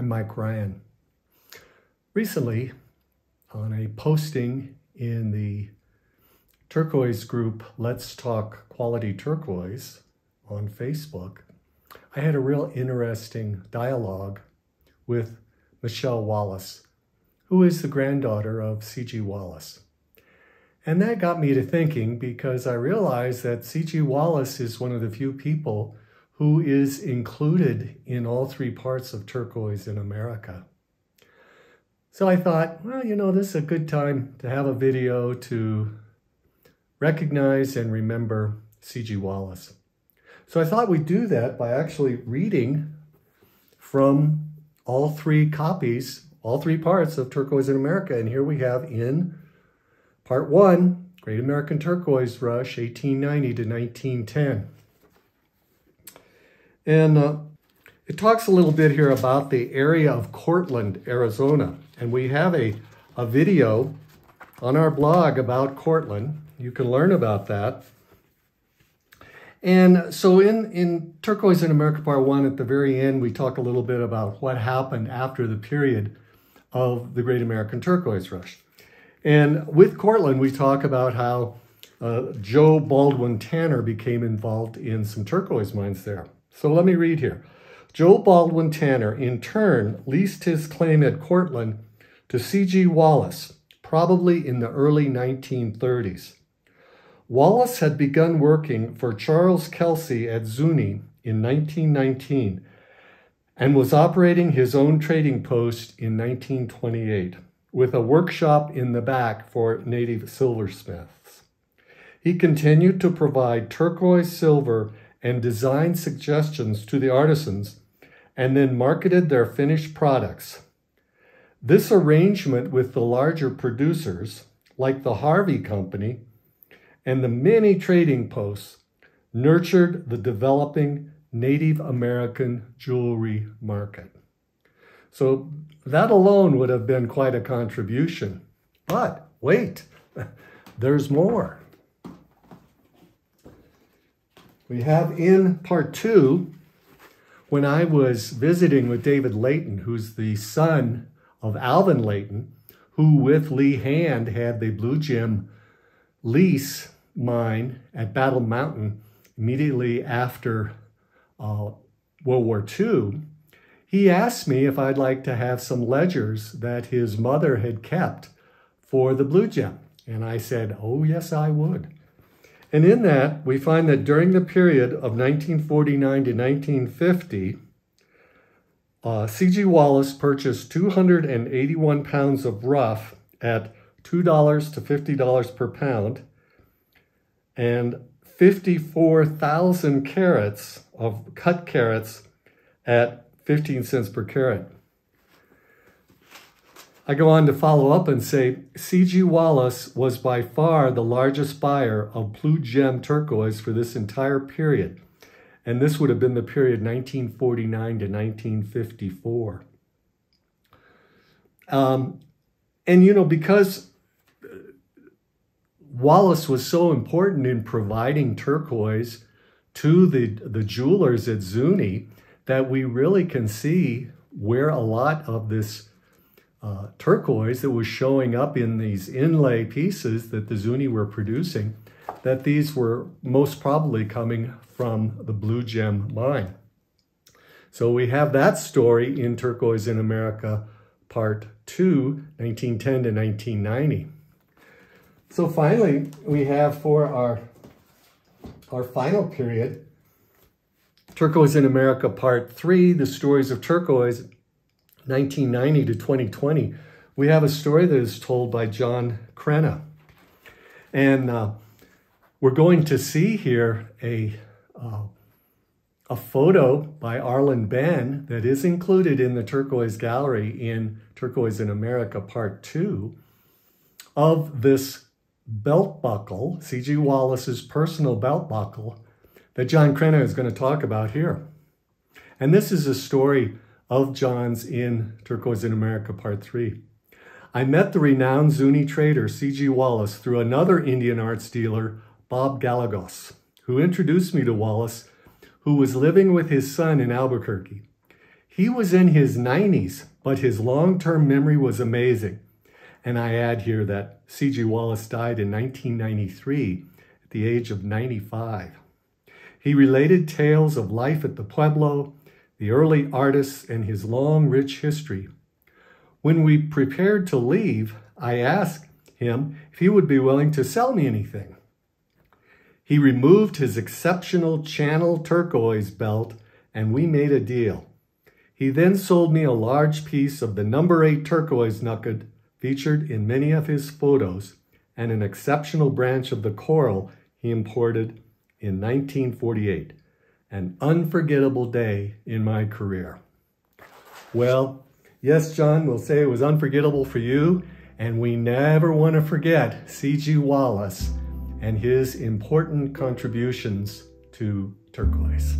I'm Mike Ryan. Recently, on a posting in the turquoise group, Let's Talk Quality Turquoise on Facebook, I had a real interesting dialogue with Michelle Wallace, who is the granddaughter of C.G. Wallace. And that got me to thinking, because I realized that C.G. Wallace is one of the few people who is included in all three parts of turquoise in America. So I thought, well, you know, this is a good time to have a video to recognize and remember C.G. Wallace. So I thought we'd do that by actually reading from all three copies, all three parts of Turquoise in America. And here we have in Part 1, Great American Turquoise Rush, 1890 to 1910. And it talks a little bit here about the area of Cortland, Arizona. And we have a video on our blog about Cortland. You can learn about that. And so in Turquoise in America Part 1, at the very end, we talk a little bit about what happened after the period of the Great American Turquoise Rush. And with Cortland, we talk about how Joe Baldwin Tanner became involved in some turquoise mines there. So let me read here. Joe Baldwin Tanner, in turn, leased his claim at Cortland to C.G. Wallace, probably in the early 1930s. Wallace had begun working for Charles Kelsey at Zuni in 1919 and was operating his own trading post in 1928 with a workshop in the back for native silversmiths. He continued to provide turquoise silver and design suggestions to the artisans, and then marketed their finished products. This arrangement with the larger producers, like the Harvey Company, and the many trading posts, nurtured the developing Native American jewelry market. So that alone would have been quite a contribution. But wait, there's more. We have in Part 2, when I was visiting with David Layton, who's the son of Alvin Layton, who with Lee Hand had the Blue Gem lease mine at Battle Mountain immediately after World War II, he asked me if I'd like to have some ledgers that his mother had kept for the Blue Gem. And I said, oh, yes, I would. And in that, we find that during the period of 1949 to 1950, C.G. Wallace purchased 281 pounds of rough at $2 to $50 per pound and 54,000 carats of cut carats at 15 cents per carat. I go on to follow up and say, C.G. Wallace was by far the largest buyer of Blue Gem turquoise for this entire period. And this would have been the period 1949 to 1954. And, you know, because Wallace was so important in providing turquoise to the jewelers at Zuni, that we really can see where a lot of this turquoise that was showing up in these inlay pieces that the Zuni were producing, that these were most probably coming from the Blue Gem mine. So we have that story in Turquoise in America, Part 2, 1910 to 1990. So finally, we have for our final period, Turquoise in America, Part 3, the stories of turquoise, 1990 to 2020, we have a story that is told by John Crenna. And we're going to see here a photo by Arlen Ben that is included in the Turquoise Gallery in Turquoise in America Part 2 of this belt buckle, C.G. Wallace's personal belt buckle, that John Crenna is going to talk about here. And this is a story of John's in Turquoise in America Part 3. I met the renowned Zuni trader C.G. Wallace through another Indian arts dealer, Bob Galagos, who introduced me to Wallace, who was living with his son in Albuquerque. He was in his 90s, but his long-term memory was amazing. And I add here that C.G. Wallace died in 1993 at the age of 95. He related tales of life at the Pueblo, the early artists, and his long, rich history. When we prepared to leave, I asked him if he would be willing to sell me anything. He removed his exceptional channel turquoise belt, and we made a deal. He then sold me a large piece of the number 8 turquoise nugget featured in many of his photos and an exceptional branch of the coral he imported in 1948. An unforgettable day in my career. Well, yes, John, we'll say it was unforgettable for you, and we never want to forget C.G. Wallace and his important contributions to turquoise.